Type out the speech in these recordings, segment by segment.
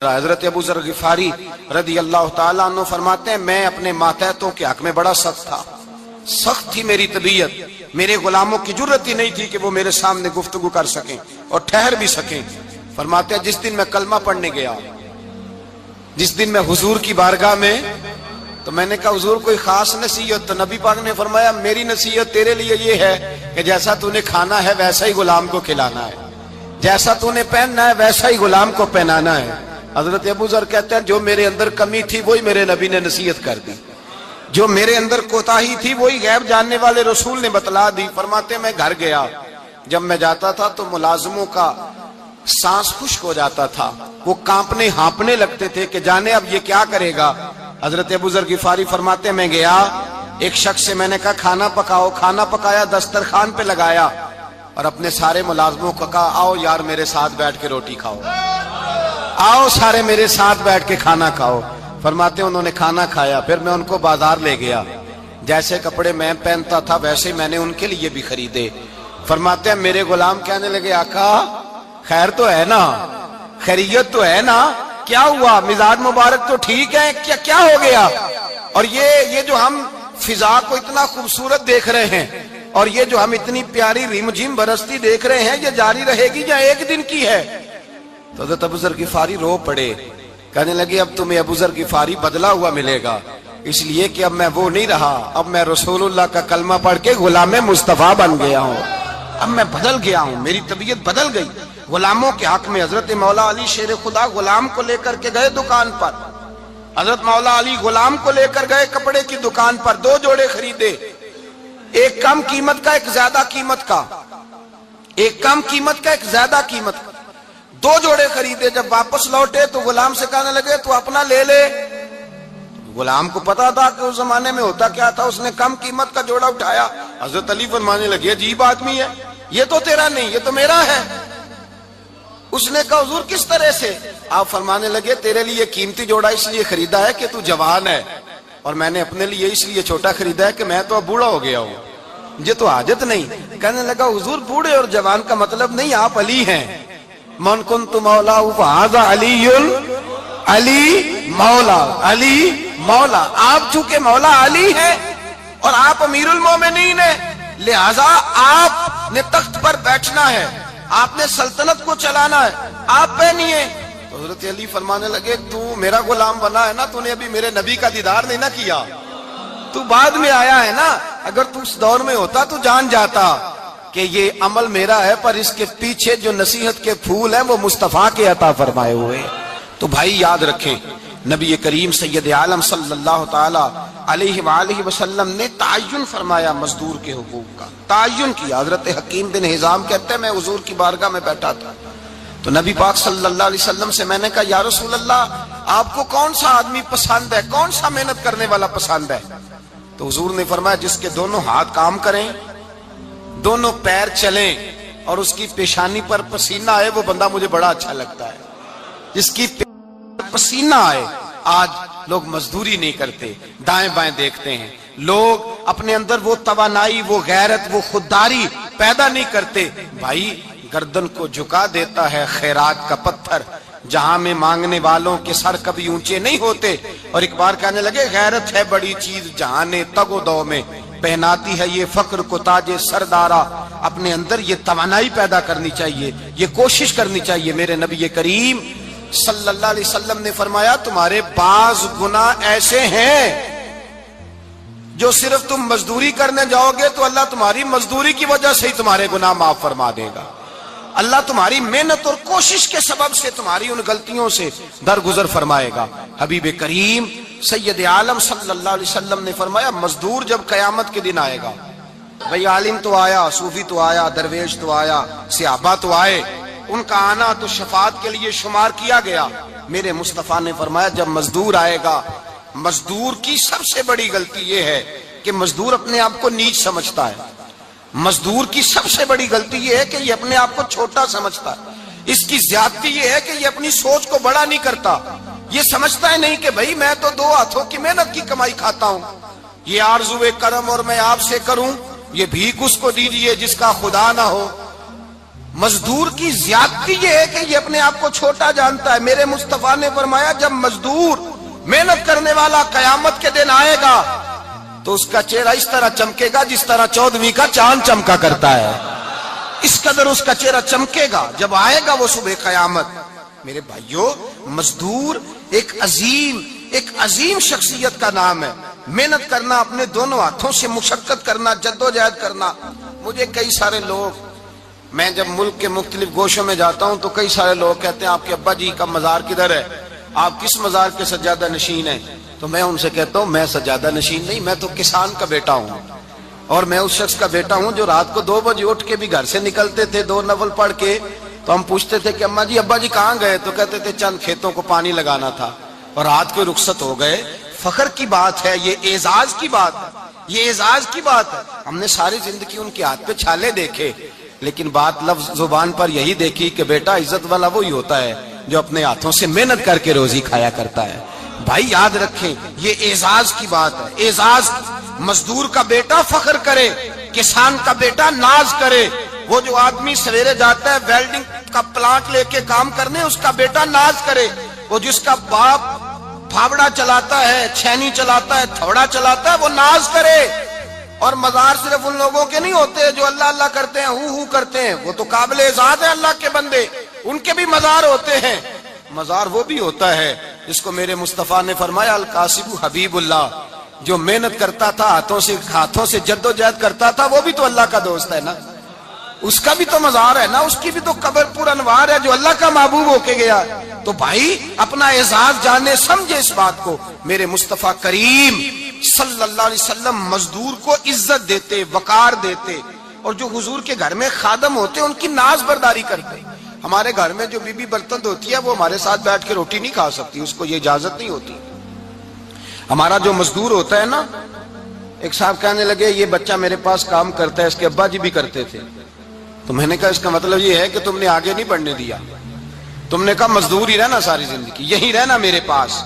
حضرت ابو ذر غفاری رضی اللہ تعالیٰ عنہ فرماتے ہیں میں اپنے ماتحتوں کے حق میں بڑا سخت تھا، سخت تھی میری طبیعت، میرے غلاموں کی جرت ہی نہیں تھی کہ وہ میرے سامنے گفتگو کر سکیں اور ٹھہر بھی سکیں۔ فرماتے ہیں جس دن میں کلمہ پڑھنے گیا، جس دن میں حضور کی بارگاہ میں، تو میں نے کہا حضور کوئی خاص نصیحت؟ تو نبی پاک نے فرمایا میری نصیحت تیرے لیے یہ ہے کہ جیسا تو نے کھانا ہے ویسا ہی غلام کو کھلانا ہے، جیسا تو نے پہننا ہے ویسا ہی غلام کو پہنانا ہے۔ حضرت ابو ذر کہتے ہیں جو میرے اندر کمی تھی وہی میرے نبی نے نصیحت کر دی، جو میرے اندر کوتاہی تھی وہی غیب جاننے والے رسول نے بتلا دی۔ فرماتے ہیں میں گھر گیا، جب میں جاتا تھا تو ملازموں کا سانس خشک ہو جاتا تھا، وہ کانپنے ہانپنے لگتے تھے کہ جانے اب یہ کیا کرے گا۔ حضرت ابو ذر غفاری فرماتے ہیں میں گیا، ایک شخص سے میں نے کہا کھانا پکاؤ، کھانا پکایا، دسترخوان پہ لگایا اور اپنے سارے ملازموں کو کہا آؤ یار میرے ساتھ بیٹھ کے روٹی کھاؤ، آؤ سارے میرے ساتھ بیٹھ کے کھانا کھاؤ۔ فرماتے ہیں انہوں نے کھانا کھایا، پھر میں ان کو بازار لے گیا، جیسے کپڑے میں پہنتا تھا ویسے میں نے ان کے لیے بھی خریدے۔ فرماتے ہیں میرے غلام کہنے لگے آقا خیر تو ہے نا، خیریت تو ہے نا، کیا ہوا؟ مزاج مبارک تو ٹھیک ہے، کیا ہو گیا؟ اور یہ جو ہم فضا کو اتنا خوبصورت دیکھ رہے ہیں اور یہ جو ہم اتنی پیاری ریم جھم برستی دیکھ رہے ہیں، یہ جاری رہے گی یا ایک دن کی ہے؟ تو حضرت ابو ذر غفاری رو پڑے، کہنے لگے اب تمہیں ابو ذر غفاری بدلا ہوا ملے گا، اس لیے کہ اب میں وہ نہیں رہا، اب میں رسول اللہ کا کلمہ پڑھ کے غلام مصطفیٰ بن گیا ہوں، اب میں بدل گیا ہوں، میری طبیعت بدل گئی۔ غلاموں کے حق میں حضرت مولا علی شیر خدا غلام کو لے کر کے گئے دکان پر، حضرت مولا علی غلام کو لے کر گئے کپڑے کی دکان پر، 2 جوڑے خریدے، ایک کم قیمت کا ایک زیادہ قیمت کا، ایک کم قیمت کا ایک زیادہ قیمت کا، 2 جوڑے خریدے۔ جب واپس لوٹے تو غلام سے کہنے لگے تو اپنا لے لے۔ غلام کو پتا تھا کہ اس زمانے میں ہوتا کیا تھا، اس نے کم قیمت کا جوڑا اٹھایا۔ حضرت علی فرمانے لگے عجیب آدمی ہے، یہ تو تیرا نہیں، یہ تو میرا ہے۔ اس نے کہا حضور کس طرح سے؟ آپ فرمانے لگے تیرے لیے قیمتی جوڑا اس لیے خریدا ہے کہ تو جوان ہے، اور میں نے اپنے لیے اس لیے چھوٹا خریدا ہے کہ میں تو اب بوڑھا ہو گیا ہوں، مجھے تو حاجت نہیں۔ کہنے لگا حضور بوڑھے اور جوان کا مطلب نہیں، آپ علی ہیں، من کنت مولا فہذا علی علی مولا، علی مولا، آپ چونکہ مولا علی ہیں اور آپ امیر المومنین ہیں، لہذا آپ نے تخت پر بیٹھنا ہے، آپ نے سلطنت کو چلانا ہے، آپ پہنیے۔ تو حضرت علی فرمانے لگے تو میرا غلام بنا ہے نا، تو نے ابھی میرے نبی کا دیدار نہیں نہ کیا، تو بعد میں آیا ہے نا، اگر تو اس دور میں ہوتا تو جان جاتا کہ یہ عمل میرا ہے، پر اس کے پیچھے جو نصیحت کے پھول ہیں وہ مصطفیٰ کے عطا فرمائے ہوئے۔ تو بھائی یاد رکھیں نبی کریم سید عالم صلی اللہ تعالی علیہ وآلہ وسلم نے تعین فرمایا مزدور کے حقوق کا، تعین کیا۔ حضرت حکیم بن حزام کہتے ہیں میں حضور کی بارگاہ میں بیٹھا تھا تو نبی پاک صلی اللہ علیہ وسلم سے میں نے کہا یا رسول اللہ آپ کو کون سا آدمی پسند ہے، کون سا محنت کرنے والا پسند ہے؟ تو حضور نے فرمایا جس کے دونوں ہاتھ کام کریں، دونوں پیر چلیں اور اس کی پیشانی پر پسینہ آئے، وہ بندہ مجھے بڑا اچھا لگتا ہے۔ جس کی پسینہ آئے، آج لوگ مزدوری نہیں کرتے، دائیں بائیں دیکھتے ہیں، لوگ اپنے اندر وہ توانائی، وہ غیرت، وہ خودداری پیدا نہیں کرتے۔ بھائی گردن کو جھکا دیتا ہے خیرات کا پتھر، جہاں میں مانگنے والوں کے سر کبھی اونچے نہیں ہوتے۔ اور ایک بار کہنے لگے غیرت ہے بڑی چیز جہاں نے تگ و دو میں پہناتی ہے یہ فقر کو تاج سردارا۔ اپنے اندر یہ توانائی پیدا کرنی چاہیے، یہ کوشش کرنی چاہیے۔ میرے نبی کریم صلی اللہ علیہ وسلم نے فرمایا تمہارے بعض گناہ ایسے ہیں جو صرف تم مزدوری کرنے جاؤ گے تو اللہ تمہاری مزدوری کی وجہ سے ہی تمہارے گناہ معاف فرما دے گا، اللہ تمہاری محنت اور کوشش کے سبب سے تمہاری ان غلطیوں سے درگزر فرمائے گا۔ حبیب کریم سید عالم صلی اللہ علیہ وسلم نے فرمایا مزدور جب قیامت کے دن آئے گا، بھئی عالم تو آیا، صوفی تو آیا، درویش تو آیا، صحابہ تو آئے، ان کا آنا تو شفاعت کے لیے شمار کیا گیا۔ میرے مصطفیٰ نے فرمایا جب مزدور آئے گا، مزدور کی سب سے بڑی غلطی یہ ہے کہ مزدور اپنے آپ کو نیچ سمجھتا ہے، مزدور کی سب سے بڑی غلطی یہ ہے کہ یہ اپنے آپ کو چھوٹا سمجھتا ہے، اس کی زیادتی یہ ہے کہ یہ اپنی سوچ کو بڑا نہیں کرتا، یہ سمجھتا ہے نہیں کہ بھئی میں تو 2 ہاتھوں کی محنت کی کمائی کھاتا ہوں، یہ آرزو کرم اور میں آپ سے کروں، یہ بھیک اس کو دیجئے جس کا خدا نہ ہو۔ مزدور کی زیادتی یہ ہے کہ یہ اپنے آپ کو چھوٹا جانتا ہے. میرے مصطفیٰ نے فرمایا جب مزدور محنت کرنے والا قیامت کے دن آئے گا تو اس کا چہرہ اس طرح چمکے گا جس طرح 14ویں کا چاند چمکا کرتا ہے. اس قدر اس کا چہرہ چمکے گا جب آئے گا وہ صبح قیامت. میرے بھائیوں، مزدور ایک عظیم شخصیت کا نام ہے. محنت کرنا، اپنے دونوں ہاتھوں سے مشقت کرنا، جدوجہد کرنا. مجھے کئی سارے لوگ، میں جب ملک کے مختلف گوشوں میں جاتا ہوں تو کئی سارے لوگ کہتے ہیں آپ کے ابا جی کا مزار کدھر ہے، آپ کس مزار کے سجادہ نشین ہیں؟ تو میں ان سے کہتا ہوں میں سجادہ نشین نہیں، میں تو کسان کا بیٹا ہوں. اور میں اس شخص کا بیٹا ہوں جو رات کو 2 بجے اٹھ کے بھی گھر سے نکلتے تھے 2 نفل پڑھ کے. تو ہم پوچھتے تھے کہ اماں جی ابا جی کہاں گئے؟ تو کہتے تھے چند کھیتوں کو پانی لگانا تھا اور رات کو رخصت ہو گئے. فخر کی بات ہے، یہ اعزاز کی بات ہے، یہ اعزاز کی بات ہے. ہم نے ساری زندگی ان کے ہاتھ پہ چھالے دیکھے لیکن بات لفظ زبان پر یہی دیکھی کہ بیٹا عزت والا وہی ہوتا ہے جو اپنے ہاتھوں سے محنت کر کے روزی کھایا کرتا ہے. بھائی یاد رکھیں یہ اعزاز کی بات ہے. اعزاز، مزدور کا بیٹا فخر کرے، کسان کا بیٹا ناز کرے. وہ جو آدمی سویرے جاتا ہے ویلڈنگ کا پلانٹ لے کے کام کرنے، اس کا بیٹا ناز کرے. وہ جس کا باپ پھاوڑا چلاتا ہے، چھینی چلاتا ہے، تھوڑا چلاتا ہے، وہ ناز کرے. اور مزار صرف ان لوگوں کے نہیں ہوتے جو اللہ اللہ کرتے ہیں، ہو کرتے ہیں. وہ تو قابل اعزاز ہے اللہ کے بندے، ان کے بھی مزار ہوتے ہیں. مزار وہ بھی ہوتا ہے جس کو میرے مصطفیٰ نے فرمایا القاسب حبیب اللہ، جو محنت کرتا تھا، ہاتھوں سے جدوجہد کرتا تھا، وہ بھی تو اللہ کا دوست ہے نا. اس کا بھی تو مزار ہے نا، اس کی بھی تو قبر پر انوار ہے جو اللہ کا محبوب ہو کے گیا. تو بھائی اپنا اعزاز جانے سمجھے اس بات کو. میرے مصطفیٰ کریم صلی اللہ علیہ وسلم مزدور کو عزت دیتے، وقار دیتے. اور جو حضور کے گھر میں خادم ہوتے ان کی ناز برداری کرتے. ہمارے گھر میں جو بی بی برتن دھوتی ہے وہ ہمارے ساتھ بیٹھ کے روٹی نہیں کھا سکتی، اس کو یہ اجازت نہیں ہوتی. ہمارا جو مزدور ہوتا ہے نا، ایک صاحب کہنے لگے یہ بچہ میرے پاس کام کرتا ہے، اس کے ابا جی بھی کرتے تھے. تو میں نے کہا اس کا مطلب یہ ہے کہ تم نے آگے نہیں بڑھنے دیا، تم نے کہا مزدور ہی رہنا ساری زندگی، یہی رہنا میرے پاس،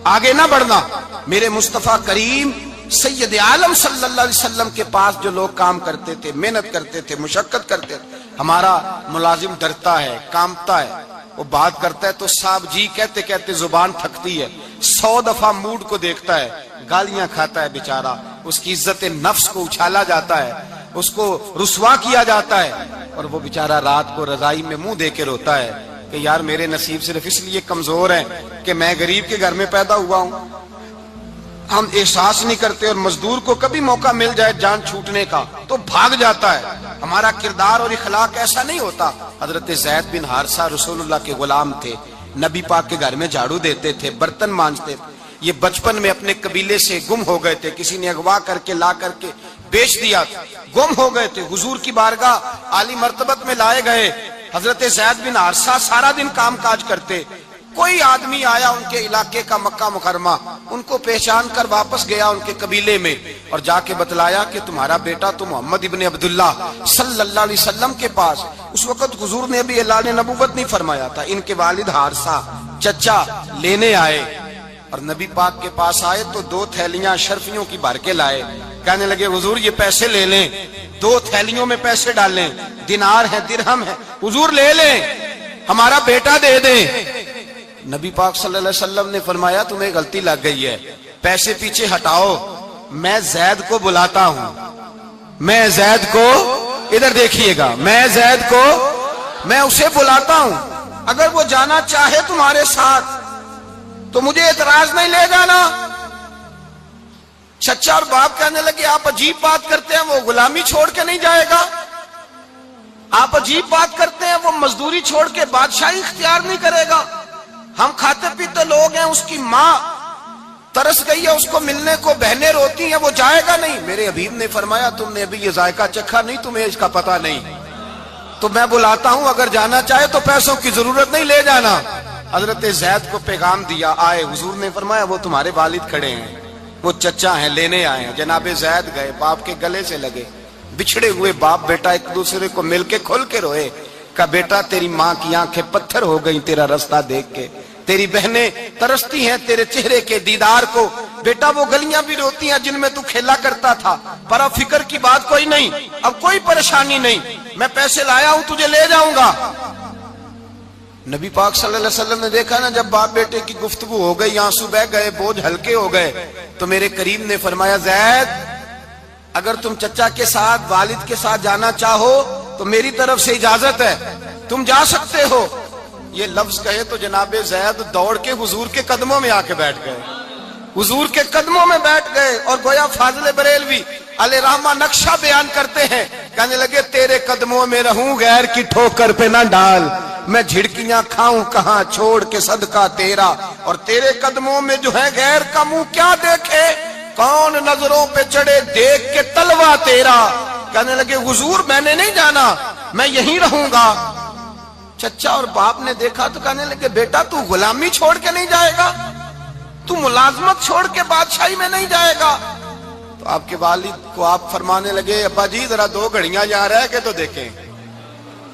آگے نہ بڑھنا. میرے مصطفیٰ کریم سید عالم صلی اللہ علیہ وسلم کے پاس جو لوگ کام کرتے تھے، محنت کرتے تھے، مشقت کرتے تھے. ہمارا ملازم ڈرتا ہے، کامتا ہے، وہ بات کرتا ہے تو صاحب جی کہتے کہتے زبان تھکتی ہے. 100 دفعہ موڈ کو دیکھتا ہے، گالیاں کھاتا ہے بیچارہ، اس کی عزت نفس کو اچھالا جاتا ہے، اس کو رسوا کیا جاتا ہے. اور وہ بیچارہ رات کو رضائی میں منہ دے کے روتا ہے کہ یار میرے نصیب صرف اس لیے کمزور ہیں کہ میں غریب کے گھر میں پیدا ہوا ہوں. ہم احساس نہیں کرتے. اور مزدور کو کبھی موقع مل جائے جان چھوٹنے کا تو بھاگ جاتا ہے. ہمارا کردار اور اخلاق ایسا نہیں ہوتا. حضرت زید بن حارثہ رسول اللہ کے غلام تھے، نبی پاک کے گھر میں جھاڑو دیتے تھے، برتن مانجتے تھے. یہ بچپن میں اپنے قبیلے سے گم ہو گئے تھے، کسی نے اغوا کر کے لا کر کے بیچ دیا، گم ہو گئے تھے. حضور کی بارگاہ عالی مرتبت میں لائے گئے. حضرت زید بن حارثہ سارا دن کام کاج کرتے. کوئی آدمی آیا ان کے علاقے کا، مکہ مکرمہ، ان کو پہچان کر واپس گیا ان کے قبیلے میں اور جا کے بتلایا کہ تمہارا بیٹا تو محمد ابن عبداللہ صلی اللہ علیہ وسلم کے پاس. اس وقت حضور نے بھی اعلان نبوت نہیں فرمایا تھا. ان کے والد حارثہ چچا لینے آئے اور نبی پاک کے پاس آئے تو 2 تھیلیاں شرفیوں کی بھر کے لائے. کہنے لگے حضور یہ پیسے لے لیں، 2 تھیلیوں میں پیسے ڈالیں، دینار ہے، درہم ہے، حضور لے لیں، ہمارا بیٹا دے دیں. نبی پاک صلی اللہ علیہ وسلم نے فرمایا تمہیں غلطی لگ گئی ہے، پیسے پیچھے ہٹاؤ، میں زید کو بلاتا ہوں. میں زید کو، ادھر دیکھیے گا، میں زید کو، میں اسے بلاتا ہوں. اگر وہ جانا چاہے تمہارے ساتھ تو مجھے اعتراض نہیں، لے جانا. چچا اور باپ کہنے لگے آپ عجیب بات کرتے ہیں، وہ غلامی چھوڑ کے نہیں جائے گا. آپ عجیب بات کرتے ہیں، وہ مزدوری چھوڑ کے بادشاہی اختیار نہیں کرے گا. ہم کھاتے پیتے لوگ ہیں، اس کی ماں ترس گئی ہے اس کو ملنے کو، بہنیں روتی ہیں، وہ جائے گا نہیں. میرے حبیب نے فرمایا تم نے ابھی یہ ذائقہ چکھا نہیں، تمہیں اس کا پتہ نہیں. تو میں بلاتا ہوں، اگر جانا چاہے تو پیسوں کی ضرورت نہیں، لے جانا. حضرت زید کو پیغام دیا، آئے. حضور نے فرمایا وہ تمہارے والد کھڑے ہیں، وہ چچا ہیں، لینے آئے ہیں. جناب زید گئے، باپ کے گلے سے لگے. بچھڑے ہوئے باپ بیٹا ایک دوسرے کو مل کے کھل کے روئے. کہا بیٹا تیری ماں کی آنکھیں پتھر ہو گئی تیرا رستہ دیکھ کے، تیری بہنیں ترستی ہیں تیرے چہرے کے دیدار کو. بیٹا وہ گلیاں بھی روتی ہیں جن میں تو کھیلا کرتا تھا، پر اب فکر کی بات کوئی نہیں، اب کوئی پریشانی نہیں. میں پیسے لایا ہوں تجھے لے جاؤں گا۔ نبی پاک صلی اللہ علیہ وسلم نے دیکھا نا جب باپ بیٹے کی گفتگو ہو گئی، آنسو بہ گئے، بوجھ ہلکے ہو گئے، تو میرے کریم نے فرمایا زید اگر تم چچا کے ساتھ والد کے ساتھ جانا چاہو تو میری طرف سے اجازت ہے، تم جا سکتے ہو۔ یہ لفظ کہے تو جناب زید دوڑ کے حضور کے قدموں میں آ کے بیٹھ گئے، حضور کے قدموں میں بیٹھ گئے، اور گویا فاضل بریلوی علیہ رحمہ نقشہ بیان کرتے ہیں، کہنے لگے تیرے قدموں میں رہوں غیر کی ٹھوکر پہ نہ ڈال، میں جھڑکیاں کھاؤں کہاں چھوڑ کے صدقہ تیرا، اور تیرے قدموں میں جو ہے غیر کا منہ کیا دیکھے، کون نظروں پہ چڑھے دیکھ کے تلوا تیرا۔ کہنے لگے حضور میں نے نہیں جانا، میں یہیں رہوں گا۔ چچا اور باپ نے دیکھا تو کہنے لگے بیٹا تو غلامی چھوڑ کے نہیں جائے گا، تو ملازمت چھوڑ کے بادشاہی میں نہیں جائے گا۔ تو آپ کے والد کو آپ فرمانے لگے ابا جی ذرا 2 گھڑیاں یہاں رہ کے تو دیکھیں،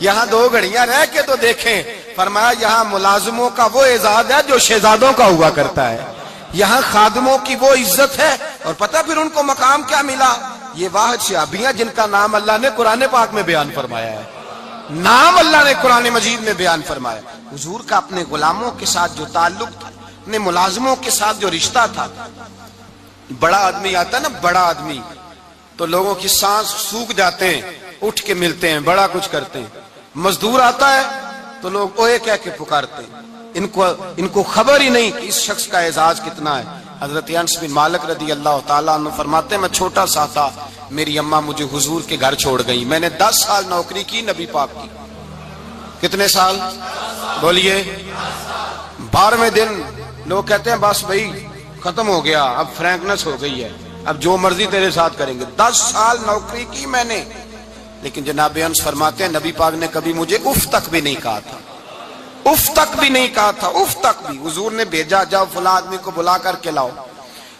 یہاں 2 گھڑیاں رہ کے تو دیکھیں۔ فرمایا یہاں ملازموں کا وہ اعزاز ہے جو شہزادوں کا ہوا کرتا ہے، یہاں خادموں کی وہ عزت ہے، اور پتہ پھر ان کو مقام کیا ملا، یہ واحد صحابیاں جن کا نام اللہ نے قرآن پاک میں بیان فرمایا ہے، نام اللہ نے قرآن مجید میں بیان فرمایا۔ حضور کا اپنے غلاموں کے ساتھ جو تعلق تھا، اپنے ملازموں کے ساتھ جو رشتہ تھا، بڑا آدمی آتا ہے نا، بڑا آدمی تو لوگوں کی سانس سوکھ جاتے ہیں، اٹھ کے ملتے ہیں، بڑا کچھ کرتے ہیں۔ مزدور آتا ہے تو لوگ اوئے کہہ کے پکارتے ہیں، ان کو خبر ہی نہیں کہ اس شخص کا اعزاز کتنا ہے۔ حضرت انس بن مالک رضی اللہ تعالیٰ عنہ فرماتے ہیں میں چھوٹا سا تھا، میری اماں مجھے حضور کے گھر چھوڑ گئی، میں نے 10 سال نوکری کی نبی پاک کی۔ کتنے سال بولیے؟ 12ویں دن لوگ کہتے ہیں بس بھائی ختم ہو گیا، اب فرینکنس ہو گئی ہے، اب جو مرضی تیرے ساتھ کریں گے۔ 10 سال نوکری کی میں نے، لیکن جناب انس فرماتے ہیں نبی پاک نے کبھی مجھے اف تک بھی نہیں کہا تھا، اف تک بھی نہیں کہا تھا، اف تک بھی۔ حضور نے بھیجا جاؤ فلاں آدمی کو بلا کر کے لاؤ۔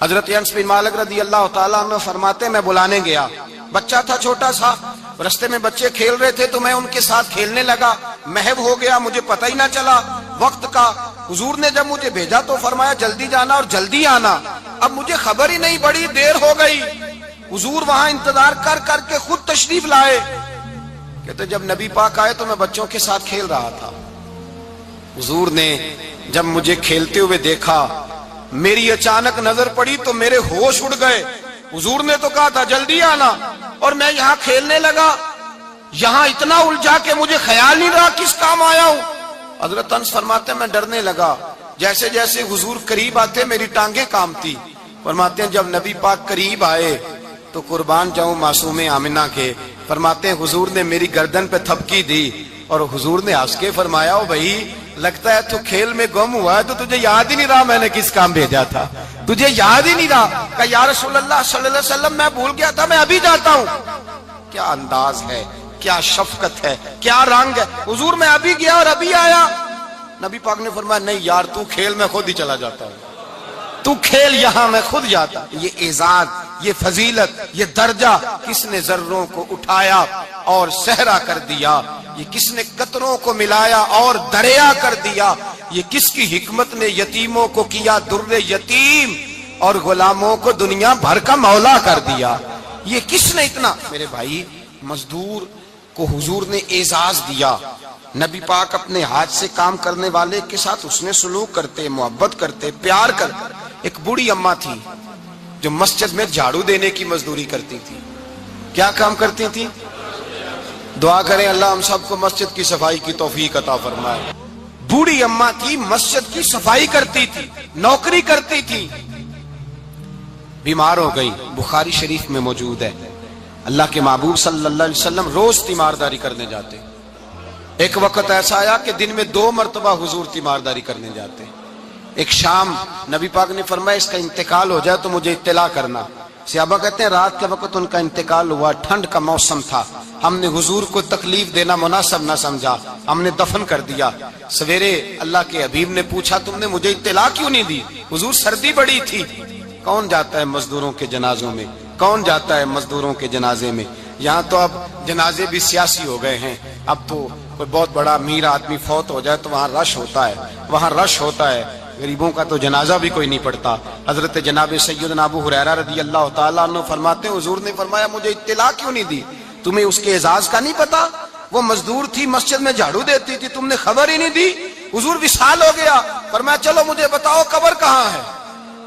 حضرت انس بن مالک رضی اللہ تعالیٰ عنہ فرماتے ہیں میں بلانے گیا، بچہ تھا چھوٹا سا، رستے میں بچے کھیل رہے تھے تو میں ان کے ساتھ کھیلنے لگا، محو ہو گیا، مجھے پتہ ہی نہ چلا وقت کا۔ حضور نے جب مجھے بھیجا تو فرمایا جلدی جانا اور جلدی آنا، اب مجھے خبر ہی نہیں، بڑی دیر ہو گئی۔ حضور وہاں انتظار کر کر کے خود تشریف لائے، کہتے جب نبی پاک آئے تو میں بچوں کے ساتھ کھیل رہا تھا، حضور نے جب مجھے کھیلتے ہوئے دیکھا، میری اچانک نظر پڑی تو میرے ہوش اڑ گئے۔ حضور نے تو کہا تھا جلدی آنا، اور میں یہاں کھیلنے لگا، یہاں اتنا الجھا کہ مجھے خیال نہیں رہا کس کام آیا ہوں۔ حضرت انس فرماتے ہیں میں ڈرنے لگا، جیسے جیسے حضور قریب آتے میری ٹانگیں کانپتی۔ فرماتے ہیں جب نبی پاک قریب آئے تو قربان جاؤں معصوم آمنہ کے، فرماتے ہیں حضور نے میری گردن پہ تھپکی دی، اور حضور نے ہنس کے فرمایا او بھائی لگتا ہے تو کھیل میں گم ہوا ہے تو تجھے یاد ہی نہیں رہا میں نے کس کام بھیجا تھا، تجھے یاد ہی نہیں رہا۔ کہا یا رسول اللہ صلی اللہ علیہ وسلم میں بھول گیا تھا، میں ابھی جاتا ہوں۔ کیا انداز ہے، کیا شفقت ہے، کیا رنگ ہے۔ حضور میں ابھی گیا اور ابھی آیا۔ نبی پاک نے فرمایا نہیں یار تو کھیل میں خود ہی چلا جاتا ہے، تو کھیل یہاں میں خود جاتا۔ یہ اعزاز، یہ فضیلت، یہ درجہ کس نے ذروں کو اٹھایا اور صحرا کر دیا، یہ کس نے قطروں کو ملایا اور دریا کر دیا، یہ کس کی حکمت نے یتیموں کو کیا در یتیم اور غلاموں کو دنیا بھر کا مولا کر دیا، یہ کس نے اتنا۔ میرے بھائی مزدور کو حضور نے اعزاز دیا، نبی پاک اپنے ہاتھ سے کام کرنے والے کے ساتھ اس نے سلوک کرتے، محبت کرتے، پیار کرتے۔ ایک بوڑھی اماں تھی جو مسجد میں جھاڑو دینے کی مزدوری کرتی تھی۔ کیا کام کرتی تھی؟ دعا کریں اللہ ہم سب کو مسجد کی صفائی کی توفیق عطا فرمائے۔ بوڑھی اماں تھی، مسجد کی صفائی کرتی تھی، نوکری کرتی تھی، بیمار ہو گئی، بخاری شریف میں موجود ہے۔ اللہ کے محبوب صلی اللہ علیہ وسلم روز تیمارداری کرنے جاتے، ایک وقت ایسا آیا کہ دن میں 2 مرتبہ حضور تیمارداری کرنے جاتے۔ ایک شام نبی پاک نے فرمایا اس کا انتقال ہو جائے تو مجھے اطلاع کرنا۔ صحابہ کہتے ہیں رات کے وقت ان کا انتقال ہوا، ٹھنڈ کا موسم تھا، ہم نے حضور کو تکلیف دینا مناسب نہ سمجھا، ہم نے دفن کر دیا۔ سویرے اللہ کے حبیب نے پوچھا تم نے مجھے اطلاع کیوں نہیں دی؟ حضور سردی بڑی تھی۔ کون جاتا ہے مزدوروں کے جنازوں میں؟ کون جاتا ہے مزدوروں کے جنازے میں؟ یہاں تو اب جنازے بھی سیاسی ہو گئے ہیں، اب تو کوئی بہت بڑا امیر آدمی فوت ہو جائے تو وہاں رش ہوتا ہے، وہاں رش ہوتا ہے، غریبوں کا تو جنازہ بھی کوئی نہیں پڑتا۔ حضرت جناب سیدنا ابو ہریرہ رضی اللہ تعالیٰ عنہ فرماتے ہیں حضور نے فرمایا مجھے اطلاع کیوں نہیں دی؟ تمہیں اس کے اعزاز کا نہیں پتا؟ وہ مزدور تھی مسجد میں جھاڑو دیتی تھی، تم نے خبر ہی نہیں دی، حضور وصال ہو گیا، فرمایا چلو مجھے بتاؤ قبر کہاں ہے۔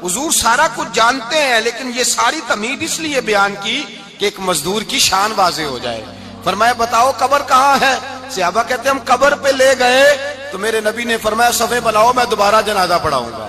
حضور سارا کچھ جانتے ہیں لیکن یہ ساری تمہید اس لیے بیان کی کہ ایک مزدور کی شان واضح ہو جائے۔ فرمایا بتاؤ قبر کہاں ہے؟ صحابہ کہتے ہیں ہم قبر پہ لے گئے تو میرے نبی نے فرمایا صفے بناؤ میں دوبارہ جنازہ پڑھاؤں گا۔